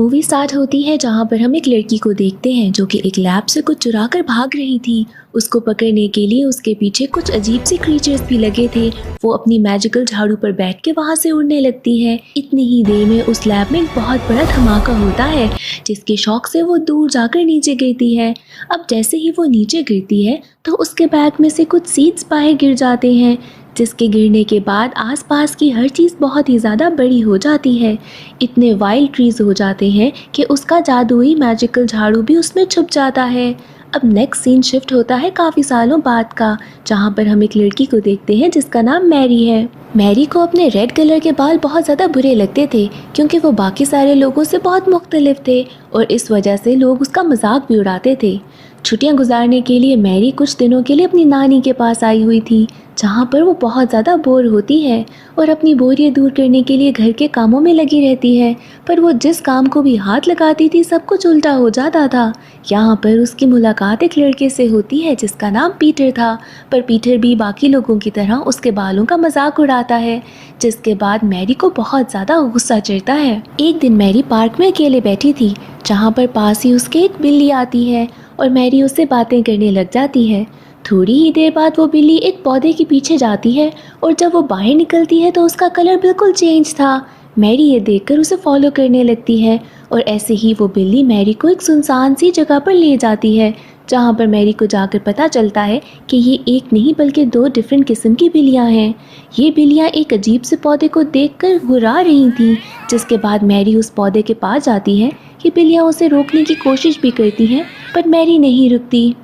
Movie start होती है जहाँ पर हम एक लड़की को देखते हैं जो कि एक लैब से कुछ चुरा कर भाग रही थी। उसको पकड़ने के लिए उसके पीछे कुछ अजीब से क्रीचर्स भी लगे थे। वो अपनी मैजिकल झाड़ू पर बैठ के वहाँ से उड़ने लगती है। इतनी ही देर में उस लैब में एक बहुत बड़ा धमाका होता है जिसके शॉक से वो दूर जाकर नीचे गिरती है। अब जैसे ही वो नीचे गिरती है तो उसके बैग में से कुछ सीड्स बाहर गिर जाते हैं, जिसके गिरने के बाद आसपास की हर चीज़ बहुत ही ज़्यादा बड़ी हो जाती है। इतने वाइल्ड ट्रीज हो जाते हैं कि उसका जादुई मैजिकल झाड़ू भी उसमें छुप जाता है। अब नेक्स्ट सीन शिफ्ट होता है काफ़ी सालों बाद का, जहाँ पर हम एक लड़की को देखते हैं जिसका नाम मैरी है। मैरी को अपने रेड कलर के बाल बहुत ज़्यादा बुरे लगते थे क्योंकि वो बाकी सारे लोगों से बहुत मुख्तलिफ थे और इस वजह से लोग उसका मजाक भी उड़ाते थे। छुट्टियां गुजारने के लिए मैरी कुछ दिनों के लिए अपनी नानी के पास आई हुई थी, जहाँ पर वो बहुत ज़्यादा बोर होती है और अपनी बोरियत दूर करने के लिए घर के कामों में लगी रहती है। पर वो जिस काम को भी हाथ लगाती थी सब कुछ उल्टा हो जाता था। यहाँ पर उसकी मुलाकात एक लड़के से होती है जिसका नाम पीटर था, पर पीटर भी बाकी लोगों की तरह उसके बालों का मजाक उड़ाता है, जिसके बाद मैरी को बहुत ज़्यादा गुस्सा चढ़ता है। एक दिन मैरी पार्क में अकेले बैठी थी, जहाँ पर पास ही उसके एक बिल्ली आती है और मैरी उससे बातें करने लग जाती है। थोड़ी ही देर बाद वो बिल्ली एक पौधे के पीछे जाती है और जब वो बाहर निकलती है तो उसका कलर बिल्कुल चेंज था। मैरी ये देखकर उसे फॉलो करने लगती है और ऐसे ही वो बिल्ली मैरी को एक सुनसान सी जगह पर ले जाती है, जहाँ पर मैरी को जाकर पता चलता है कि ये एक नहीं बल्कि दो डिफरेंट किस्म की बिल्लियाँ हैं। ये बिल्लियाँ एक अजीब से पौधे को देखकर घुरा रही थीं, जिसके बाद मैरी उस पौधे के पास जाती है। ये बिल्लियाँ उसे रोकने की कोशिश भी करती हैं पर मैरी नहीं रुकती।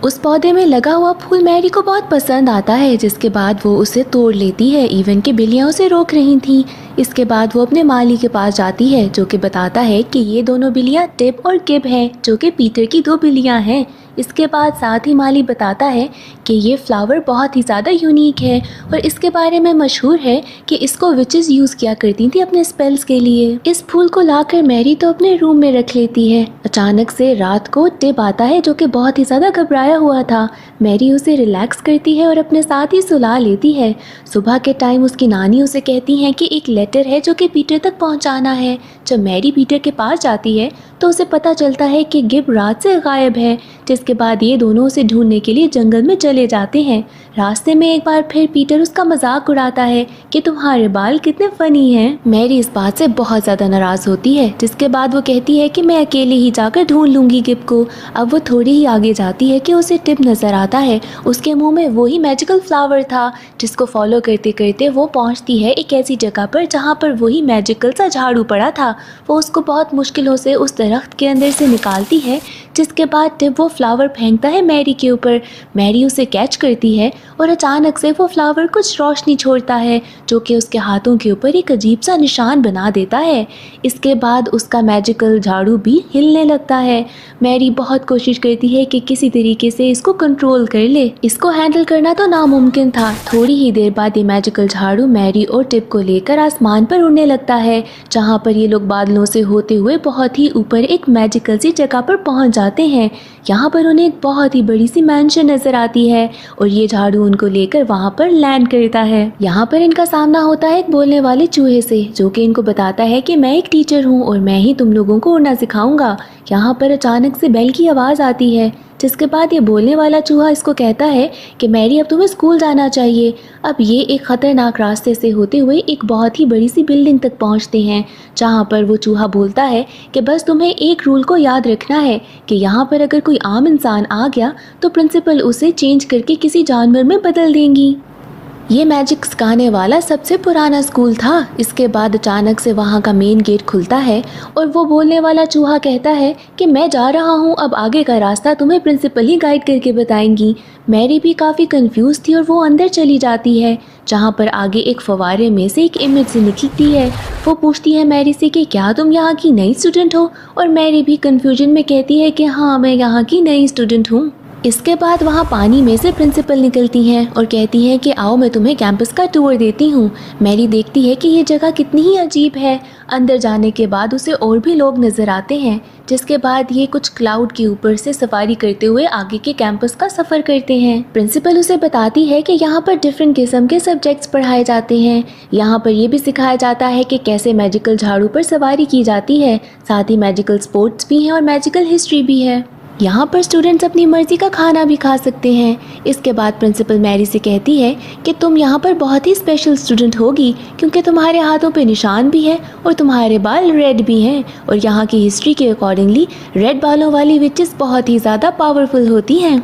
उस पौधे में लगा हुआ फूल मैरी को बहुत पसंद आता है, जिसके बाद वो उसे तोड़ लेती है। इवन कि बिल्लियाँ उसे रोक रही थीं। इसके बाद वो अपने माली के पास जाती है जो कि बताता है कि ये दोनों बिल्लियाँ टिप और गिब हैं, जो कि पीटर की दो बिल्लियाँ हैं। इसके बाद साथ ही माली बताता है कि ये फ्लावर बहुत ही ज़्यादा यूनिक है और इसके बारे में मशहूर है कि इसको विचेस यूज़ किया करती थी अपने स्पेल्स के लिए। इस फूल को लाकर मैरी तो अपने रूम में रख लेती है। अचानक से रात को टिप आता है जो कि बहुत ही ज़्यादा घबराया हुआ था। मैरी उसे रिलैक्स करती है और अपने साथ ही सुला लेती है। सुबह के टाइम उसकी नानी उसे कहती हैं कि एक लेटर है जो कि पीटर तक पहुंचाना है। जब मैरी पीटर के पास जाती है तो उसे पता चलता है कि गिब रात से गायब है, जिसके बाद ये दोनों उसे ढूंढने के लिए जंगल में चले जाते हैं। रास्ते में एक बार फिर पीटर उसका मजाक उड़ाता है कि तुम्हारे बाल कितने फनी हैं। मैरी इस बात से बहुत ज़्यादा नाराज़ होती है, जिसके बाद वो कहती है कि मैं अकेले ही जाकर ढूंढ लूँगी गिब को। अब वो थोड़ी ही आगे जाती है कि उसे टिप नज़र आता है। उसके मुँह में वही मैजिकल फ्लावर था, जिसको फॉलो करते करते वो पहुँचती है एक ऐसी जगह पर जहाँ पर वही मैजिकल सा झाड़ू पड़ा था। वो उसको बहुत मुश्किलों से उस दरख्त के अंदर से निकालती है, जिसके बाद टिप वो फ्लावर फेंकता है मैरी के ऊपर। मैरी उसे कैच करती है और अचानक से वो फ्लावर कुछ रोशनी छोड़ता है जो कि उसके हाथों के ऊपर एक अजीब सा निशान बना देता है। इसके बाद उसका मैजिकल झाड़ू भी हिलने लगता है। मैरी बहुत कोशिश करती है कि किसी तरीके से इसको कंट्रोल कर ले। इसको हैंडल करना तो नामुमकिन था। थोड़ी ही देर बाद ये मैजिकल झाड़ू मैरी और टिप को लेकर आसमान पर उड़ने लगता है, जहाँ पर ये लोग बादलों से होते हुए बहुत ही ऊपर एक मैजिकल सी जगह पर पहुँच जाते हैं। यहाँ पर उन्हें एक बहुत ही बड़ी सी मैंशन नजर आती है और ये झाड़ू उनको लेकर वहाँ पर लैंड करता है। यहाँ पर इनका सामना होता है एक बोलने वाले चूहे से, जो कि इनको बताता है कि मैं एक टीचर हूँ और मैं ही तुम लोगों को उड़ना सिखाऊंगा। यहाँ पर अचानक से बेल की आवाज़ आती है, जिसके बाद ये बोलने वाला चूहा इसको कहता है कि मैरी अब तुम्हें स्कूल जाना चाहिए। अब ये एक ख़तरनाक रास्ते से होते हुए एक बहुत ही बड़ी सी बिल्डिंग तक पहुंचते हैं, जहां पर वो चूहा बोलता है कि बस तुम्हें एक रूल को याद रखना है कि यहाँ पर अगर कोई आम इंसान आ गया तो प्रिंसिपल उसे चेंज करके किसी जानवर में बदल देंगी। ये मैजिक सिखाने वाला सबसे पुराना स्कूल था। इसके बाद अचानक से वहाँ का मेन गेट खुलता है और वो बोलने वाला चूहा कहता है कि मैं जा रहा हूँ, अब आगे का रास्ता तुम्हें प्रिंसिपल ही गाइड करके बताएंगी। मैरी भी काफ़ी कंफ्यूज थी और वो अंदर चली जाती है, जहाँ पर आगे एक फवारे में से एक इमेज से निकलती है। वो पूछती है मैरी से कि क्या तुम यहाँ की नई स्टूडेंट हो, और मैरी भी कन्फ्यूजन में कहती है कि हाँ मैं यहाँ की नई स्टूडेंट हूँ। इसके बाद वहाँ पानी में से प्रिंसिपल निकलती हैं और कहती हैं कि आओ मैं तुम्हें कैंपस का टूर देती हूँ। मैरी देखती है कि ये जगह कितनी ही अजीब है। अंदर जाने के बाद उसे और भी लोग नज़र आते हैं, जिसके बाद ये कुछ क्लाउड के ऊपर से सफारी करते हुए आगे के कैंपस का सफ़र करते हैं। प्रिंसिपल उसे बताती है कि यहाँ पर डिफरेंट किस्म के सब्जेक्ट्स पढ़ाए जाते हैं। यहाँ पर ये भी सिखाया जाता है कि कैसे मैजिकल झाड़ू पर सवारी की जाती है, साथ ही मैजिकल स्पोर्ट्स भी हैं और मैजिकल हिस्ट्री भी है। यहाँ पर स्टूडेंट्स अपनी मर्ज़ी का खाना भी खा सकते हैं। इसके बाद प्रिंसिपल मैरी से कहती है कि तुम यहाँ पर बहुत ही स्पेशल स्टूडेंट होगी, क्योंकि तुम्हारे हाथों पे निशान भी है और तुम्हारे बाल रेड भी हैं, और यहाँ की हिस्ट्री के अकॉर्डिंगली रेड बालों वाली विचेस बहुत ही ज़्यादा पावरफुल होती हैं।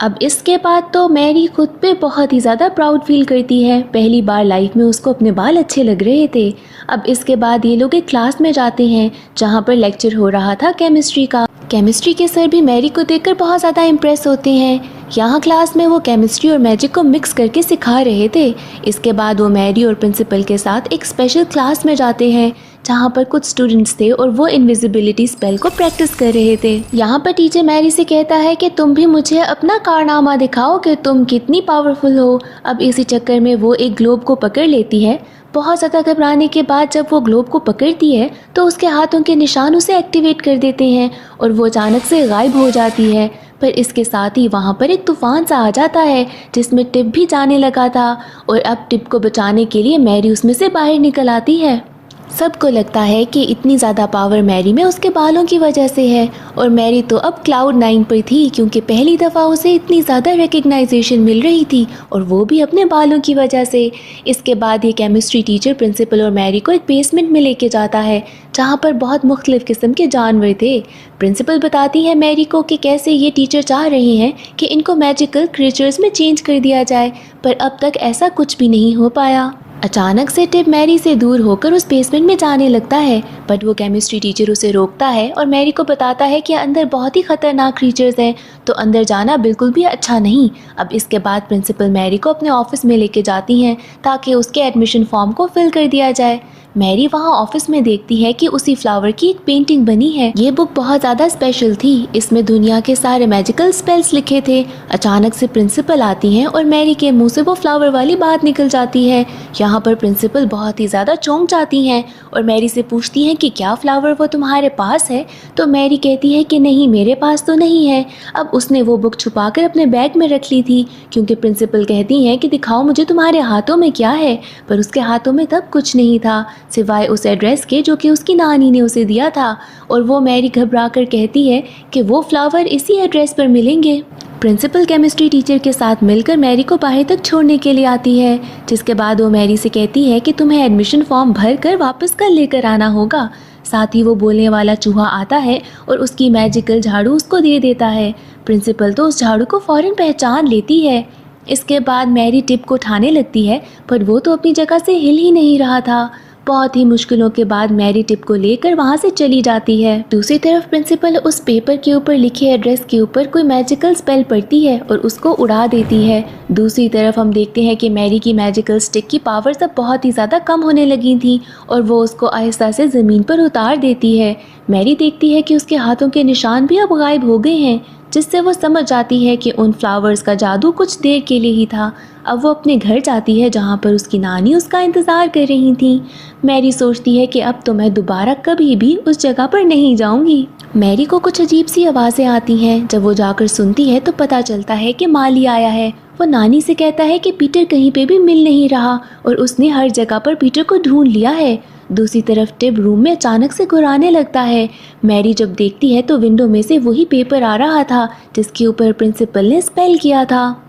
अब इसके बाद तो मैरी खुद पे बहुत ही ज़्यादा प्राउड फील करती है। पहली बार लाइफ में उसको अपने बाल अच्छे लग रहे थे। अब इसके बाद ये लोग एक क्लास में जाते हैं जहाँ पर लेक्चर हो रहा था केमिस्ट्री का। केमिस्ट्री के सर भी मैरी को देखकर बहुत ज़्यादा इम्प्रेस होते हैं। यहाँ क्लास में वो केमिस्ट्री और मैजिक को मिक्स करके सिखा रहे थे। इसके बाद वो मैरी और प्रिंसिपल के साथ एक स्पेशल क्लास में जाते हैं जहाँ पर कुछ स्टूडेंट्स थे और वो इनविजिबिलिटी स्पेल को प्रैक्टिस कर रहे थे। यहाँ पर टीचर मैरी से कहता है कि तुम भी मुझे अपना कारनामा दिखाओ कि तुम कितनी पावरफुल हो। अब इसी चक्कर में वो एक ग्लोब को पकड़ लेती है। बहुत ज़्यादा घबराने के बाद जब वो ग्लोब को पकड़ती है तो उसके हाथों के निशान उसे एक्टिवेट कर देते हैं और वो अचानक से गायब हो जाती है। पर इसके साथ ही वहाँ पर एक तूफान सा आ जाता है जिसमें टिप भी जाने लगा था, और अब टिप को बचाने के लिए मैरी उसमें से बाहर निकल आती है। सबको लगता है कि इतनी ज़्यादा पावर मैरी में उसके बालों की वजह से है, और मैरी तो अब क्लाउड 9 पर थी क्योंकि पहली दफ़ा उसे इतनी ज़्यादा रिकग्नाइजेशन मिल रही थी, और वो भी अपने बालों की वजह से। इसके बाद ये केमिस्ट्री टीचर प्रिंसिपल और मैरी को एक बेसमेंट में लेके जाता है जहाँ पर बहुत मुख्तलिफ किस्म के जानवर थे। प्रिंसिपल बताती है मैरी को कि कैसे ये टीचर चाह रहे हैं कि इनको मैजिकल क्रिएचर्स में चेंज कर दिया जाए, पर अब तक ऐसा कुछ भी नहीं हो पाया। अचानक से टिप मैरी से दूर होकर उस बेसमेंट में जाने लगता है, बट वो केमिस्ट्री टीचर उसे रोकता है और मैरी को बताता है कि अंदर बहुत ही खतरनाक क्रीचर्स हैं, तो अंदर जाना बिल्कुल भी अच्छा नहीं। अब इसके बाद प्रिंसिपल मैरी को अपने ऑफिस में लेके जाती हैं ताकि उसके एडमिशन फॉर्म को फिल कर दिया जाए। मैरी वहाँ ऑफिस में देखती है कि उसी फ्लावर की एक पेंटिंग बनी है। ये बुक बहुत ज़्यादा स्पेशल थी, इसमें दुनिया के सारे मैजिकल स्पेल्स लिखे थे। अचानक से प्रिंसिपल आती हैं और मैरी के मुंह से वो फ्लावर वाली बात निकल जाती है। यहाँ पर प्रिंसिपल बहुत ही ज़्यादा चौंक जाती हैं और मैरी से पूछती हैं कि क्या फ्लावर वो तुम्हारे पास है, तो मैरी कहती है कि नहीं, मेरे पास तो नहीं है। अब उसने वो बुक छुपा कर अपने बैग में रख ली थी क्योंकि प्रिंसिपल कहती हैं कि दिखाओ मुझे तुम्हारे हाथों में क्या है, पर उसके हाथों में तब कुछ नहीं था सिवाय उस एड्रेस के जो कि उसकी नानी ने उसे दिया था, और वो मैरी घबरा कर कहती है कि वो फ्लावर इसी एड्रेस पर मिलेंगे। प्रिंसिपल केमिस्ट्री टीचर के साथ मिलकर मैरी को बाहर तक छोड़ने के लिए आती है, जिसके बाद वो मैरी से कहती है कि तुम्हें एडमिशन फॉर्म भर कर वापस कल लेकर आना होगा। साथ ही वो बोलने वाला चूहा आता है और उसकी मैजिकल झाड़ू उसको दे देता है। प्रिंसिपल तो उस झाड़ू को फ़ौरन पहचान लेती है। इसके बाद मैरी टिप को उठाने लगती है, पर वो तो अपनी जगह से हिल ही नहीं रहा था। बहुत ही मुश्किलों के बाद मैरी टिप को लेकर वहाँ से चली जाती है। दूसरी तरफ प्रिंसिपल उस पेपर के ऊपर लिखे एड्रेस के ऊपर कोई मैजिकल स्पेल पढ़ती है और उसको उड़ा देती है। दूसरी तरफ हम देखते हैं कि मैरी की मैजिकल स्टिक की पावर्स अब बहुत ही ज़्यादा कम होने लगी थी और वो उसको आहिस्ता से ज़मीन पर उतार देती है। मैरी देखती है कि उसके हाथों के निशान भी अब गायब हो गए हैं, जिससे वो समझ जाती है कि उन फ्लावर्स का जादू कुछ देर के लिए ही था। अब वो अपने घर जाती है जहाँ पर उसकी नानी उसका इंतज़ार कर रही थी। मैरी सोचती है कि अब तो मैं दोबारा कभी भी उस जगह पर नहीं जाऊँगी। मैरी को कुछ अजीब सी आवाज़ें आती हैं। जब वो जाकर सुनती है तो पता चलता है कि माली आया है। वो नानी से कहता है कि पीटर कहीं पे भी मिल नहीं रहा और उसने हर जगह पर पीटर को ढूंढ लिया है। दूसरी तरफ टिप रूम में अचानक से घुराने लगता है। मैरी जब देखती है तो विंडो में से वही पेपर आ रहा था जिसके ऊपर प्रिंसिपल ने स्पेल किया था।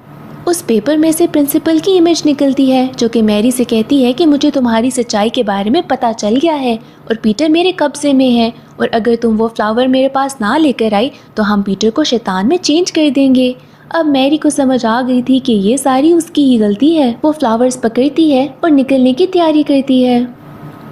उस पेपर में से प्रिंसिपल की इमेज निकलती है जो कि मैरी से कहती है कि मुझे तुम्हारी सच्चाई के बारे में पता चल गया है और पीटर मेरे कब्जे में है, और अगर तुम वो फ्लावर मेरे पास ना लेकर आई तो हम पीटर को शैतान में चेंज कर देंगे। अब मैरी को समझ आ गई थी कि ये सारी उसकी ही गलती है। वो फ्लावर्स पकड़ती है और निकलने की तैयारी करती है।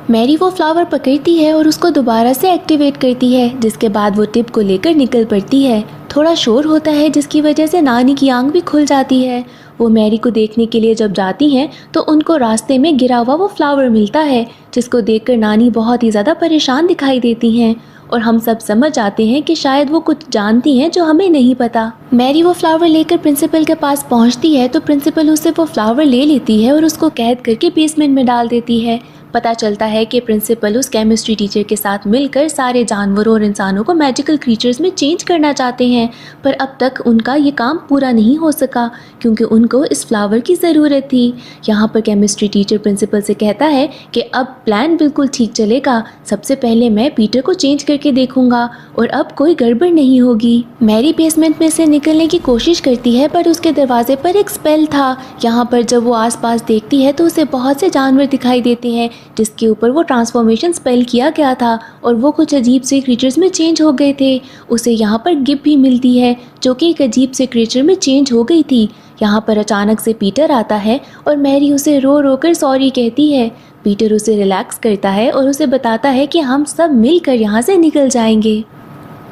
मैरी वो फ्लावर पकड़ती है और उसको दोबारा से एक्टिवेट करती है, जिसके बाद वो टिप को लेकर निकल पड़ती है। थोड़ा शोर होता है जिसकी वजह से नानी की आंख भी खुल जाती है। वो मैरी को देखने के लिए जब जाती हैं तो उनको रास्ते में गिरा हुआ वो फ्लावर मिलता है, जिसको देखकर नानी बहुत ही ज़्यादा परेशान दिखाई देती हैं और हम सब समझ जाते हैं कि शायद वो कुछ जानती हैं जो हमें नहीं पता। मैरी वो फ्लावर लेकर प्रिंसिपल के पास पहुंचती है तो प्रिंसिपल उससे वो फ्लावर ले लेती है और उसको कैद करके बेसमेंट में डाल देती है। पता चलता है कि प्रिंसिपल उस केमिस्ट्री टीचर के साथ मिलकर सारे जानवरों और इंसानों को मैजिकल क्रीचर्स में चेंज करना चाहते हैं, पर अब तक उनका ये काम पूरा नहीं हो सका क्योंकि उनको इस फ्लावर की ज़रूरत थी। यहाँ पर केमिस्ट्री टीचर प्रिंसिपल से कहता है कि अब प्लान बिल्कुल ठीक चलेगा, सबसे पहले मैं पीटर को चेंज करके देखूंगा और अब कोई गड़बड़ नहीं होगी। मैरी बेसमेंट में से निकलने की कोशिश करती है पर उसके दरवाजे पर एक स्पेल था। यहाँ पर जब वो आसपास देखती है तो उसे बहुत से जानवर दिखाई देते हैं जिसके ऊपर वो ट्रांसफॉर्मेशन स्पेल किया गया था और वो कुछ अजीब से क्रीचर्स में चेंज हो गए थे। उसे यहाँ पर गिफ्ट भी मिलती है जो कि एक अजीब से क्रीचर में चेंज हो गई थी। यहाँ पर अचानक से पीटर आता है और मैरी उसे रो रो कर सॉरी कहती है। पीटर उसे रिलैक्स करता है और उसे बताता है कि हम सब मिलकर यहाँ से निकल जाएंगे।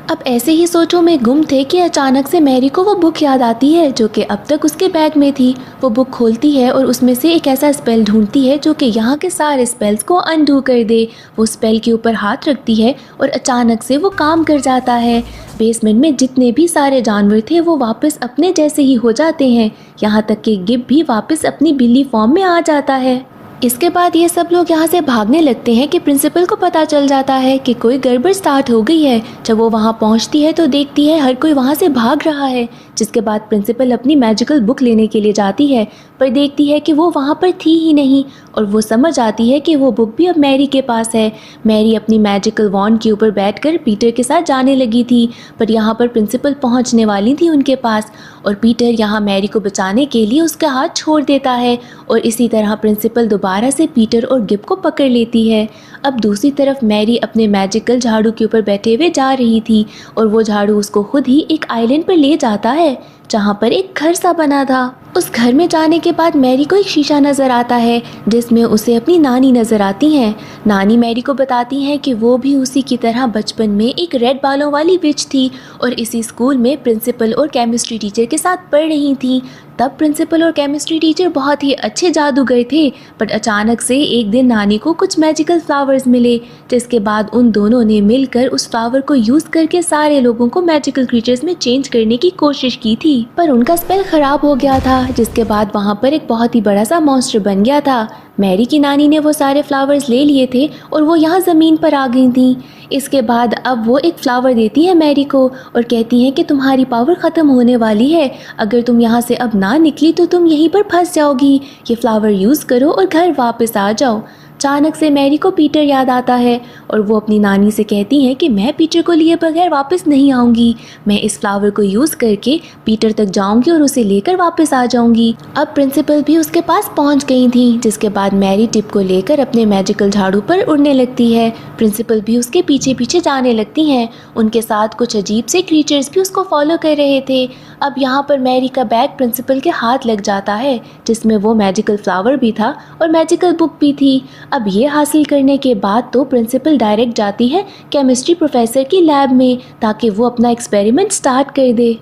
अब ऐसे ही सोचों में गुम थे कि अचानक से मैरी को वो बुक याद आती है जो कि अब तक उसके बैग में थी। वो बुक खोलती है और उसमें से एक ऐसा स्पेल ढूंढती है जो कि यहाँ के सारे स्पेल्स को अनडू कर दे। वो स्पेल के ऊपर हाथ रखती है और अचानक से वो काम कर जाता है। बेसमेंट में जितने भी सारे जानवर थे वो वापस अपने जैसे ही हो जाते हैं, यहाँ तक कि गिब भी वापस अपनी बिल्ली फॉर्म में आ जाता है। इसके बाद ये सब लोग यहाँ से भागने लगते हैं कि प्रिंसिपल को पता चल जाता है कि कोई गड़बड़ स्टार्ट हो गई है। जब वो वहाँ पहुँचती है तो देखती है हर कोई वहाँ से भाग रहा है, जिसके बाद प्रिंसिपल अपनी मैजिकल बुक लेने के लिए जाती है पर देखती है कि वो वहाँ पर थी ही नहीं और वो समझ आती है कि वो बुक भी अब मैरी के पास है। मैरी अपनी मैजिकल वॉन्ड के ऊपर बैठकर पीटर के साथ जाने लगी थी पर यहाँ पर प्रिंसिपल पहुँचने वाली थी उनके पास और पीटर यहाँ मैरी को बचाने के लिए उसका हाथ छोड़ देता है और इसी तरह प्रिंसिपल दोबारा से पीटर और गिब को पकड़ लेती है। अब दूसरी तरफ मैरी अपने मैजिकल झाड़ू के ऊपर बैठे हुए जा रही थी और वो झाड़ू उसको खुद ही एक आइलैंड पर ले जाता है जहाँ पर एक घर सा बना था। उस घर में जाने के बाद मैरी को एक शीशा नज़र आता है जिसमें उसे अपनी नानी नज़र आती हैं। नानी मैरी को बताती हैं कि वो भी उसी की तरह बचपन में एक रेड बालों वाली विच थी और इसी स्कूल में प्रिंसिपल और केमिस्ट्री टीचर के साथ पढ़ रही थी। तब प्रिंसिपल और केमिस्ट्री टीचर बहुत ही अच्छे जादूगर थे पर अचानक से एक दिन नानी को कुछ मैजिकल फ्लावर्स मिले, जिसके बाद उन दोनों ने मिलकर उस फ्लावर को यूज़ करके सारे लोगों को मैजिकल क्रीचर्स में चेंज करने की कोशिश की थी पर उनका स्पेल ख़राब हो गया था, जिसके बाद वहाँ पर एक बहुत ही बड़ा सा मॉन्स्टर बन गया था। मैरी की नानी ने वो सारे फ्लावर्स ले लिए थे और वो यहाँ ज़मीन पर आ गई थी। इसके बाद अब वो एक फ्लावर देती है मैरी को और कहती हैं कि तुम्हारी पावर ख़त्म होने वाली है, अगर तुम यहाँ से अब ना निकली तो तुम यहीं पर फंस जाओगी। ये फ्लावर यूज़ करो और घर वापस आ जाओ। अचानक से मैरी को पीटर याद आता है और वो अपनी नानी से कहती हैं कि मैं पीटर को लिए बगैर वापस नहीं आऊँगी, मैं इस फ्लावर को यूज़ करके पीटर तक जाऊँगी और उसे लेकर वापस आ जाऊँगी। अब प्रिंसिपल भी उसके पास पहुँच गई थी, जिसके बाद मैरी टिप को लेकर अपने मैजिकल झाड़ू पर उड़ने लगती है। प्रिंसिपल भी उसके पीछे पीछे जाने लगती हैं। उनके साथ कुछ अजीब से क्रीचर्स भी उसको फॉलो कर रहे थे। अब यहाँ पर मैरी का बैग प्रिंसिपल के हाथ लग जाता है जिसमें वो मैजिकल फ्लावर भी था और मैजिकल बुक भी थी। अब ये हासिल करने के बाद तो प्रिंसिपल डायरेक्ट जाती है केमिस्ट्री प्रोफेसर की लैब में ताकि वो अपना एक्सपेरिमेंट स्टार्ट कर दे।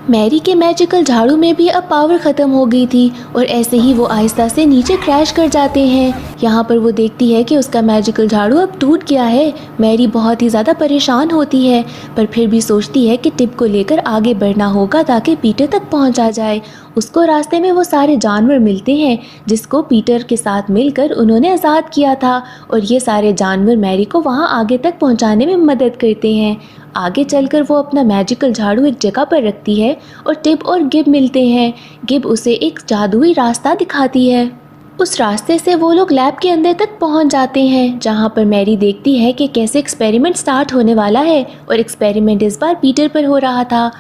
मैरी के मैजिकल झाड़ू में भी अब पावर ख़त्म हो गई थी और ऐसे ही वो आहिस्ता से नीचे क्रैश कर जाते हैं। यहाँ पर वो देखती है कि उसका मैजिकल झाड़ू अब टूट गया है। मैरी बहुत ही ज़्यादा परेशान होती है पर फिर भी सोचती है कि टिप को लेकर आगे बढ़ना होगा ताकि पीटर तक पहुँचा जाए। उसको रास्ते में वो सारे जानवर मिलते हैं जिसको पीटर के साथ मिलकर उन्होंने आज़ाद किया था और ये सारे जानवर मैरी को वहाँ आगे तक पहुँचाने में मदद करते हैं। आगे चलकर वो अपना मैजिकल झाड़ू एक जगह पर रखती है और टिप और गिब मिलते हैं। गिब उसे एक जादुई रास्ता दिखाती है। उस रास्ते से वो लोग लैब के अंदर तक पहुंच जाते हैं जहां पर मैरी देखती है कि कैसे एक्सपेरिमेंट स्टार्ट होने वाला है और एक्सपेरिमेंट इस बार पीटर पर हो रहा था।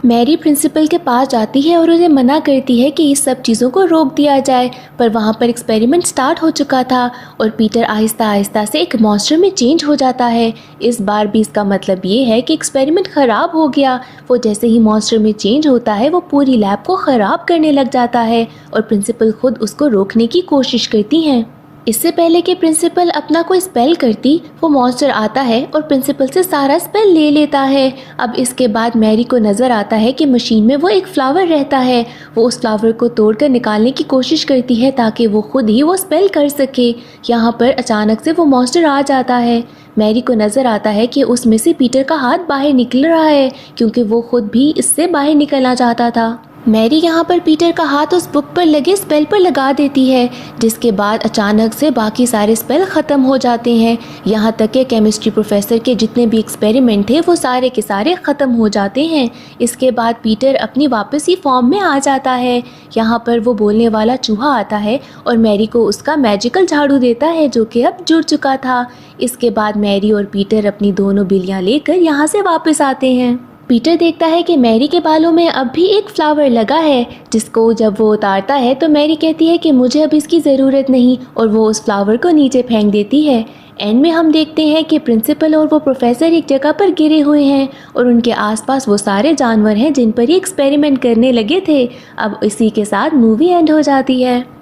मैरी प्रिंसिपल के पास जाती है और उन्हें मना करती है कि इस सब चीज़ों को रोक दिया जाए, पर वहाँ पर एक्सपेरिमेंट स्टार्ट हो चुका था और पीटर आहिस्ता आहिस्ता से एक मॉन्स्टर में चेंज हो जाता है। इस बार भी इसका मतलब ये है कि एक्सपेरिमेंट ख़राब हो गया। वो जैसे ही मॉन्स्टर में चेंज होता है वो पूरी लैब को ख़राब करने लग जाता है और प्रिंसिपल खुद उसको रोकने की कोशिश करती हैं। इससे पहले कि प्रिंसिपल अपना कोई स्पेल करती, वो मॉन्स्टर आता है और प्रिंसिपल से सारा स्पेल ले लेता है। अब इसके बाद मैरी को नज़र आता है कि मशीन में वो एक फ्लावर रहता है। वो उस फ्लावर को तोड़कर निकालने की कोशिश करती है ताकि वो खुद ही वो स्पेल कर सके। यहाँ पर अचानक से वो मॉन्स्टर आ जाता है। मैरी को नज़र आता है कि उसमें से पीटर का हाथ बाहर निकल रहा है क्योंकि वो खुद भी इससे बाहर निकलना चाहता था। मैरी यहाँ पर पीटर का हाथ उस बुक पर लगे स्पेल पर लगा देती है, जिसके बाद अचानक से बाकी सारे स्पेल ख़त्म हो जाते हैं। यहाँ तक कि केमिस्ट्री प्रोफेसर के जितने भी एक्सपेरिमेंट थे वो सारे के सारे ख़त्म हो जाते हैं। इसके बाद पीटर अपनी वापसी फॉर्म में आ जाता है। यहाँ पर वो बोलने वाला चूहा आता है और मैरी को उसका मैजिकल झाड़ू देता है जो कि अब जुड़ चुका था। इसके बाद मैरी और पीटर अपनी दोनों बिल्लियाँ लेकर यहाँ से वापस आते हैं। पीटर देखता है कि मैरी के बालों में अब भी एक फ्लावर लगा है, जिसको जब वो उतारता है तो मैरी कहती है कि मुझे अब इसकी ज़रूरत नहीं और वो उस फ्लावर को नीचे फेंक देती है। एंड में हम देखते हैं कि प्रिंसिपल और वो प्रोफेसर एक जगह पर गिरे हुए हैं और उनके आसपास वो सारे जानवर हैं जिन पर ये एक्सपेरिमेंट करने लगे थे। अब इसी के साथ मूवी एंड हो जाती है।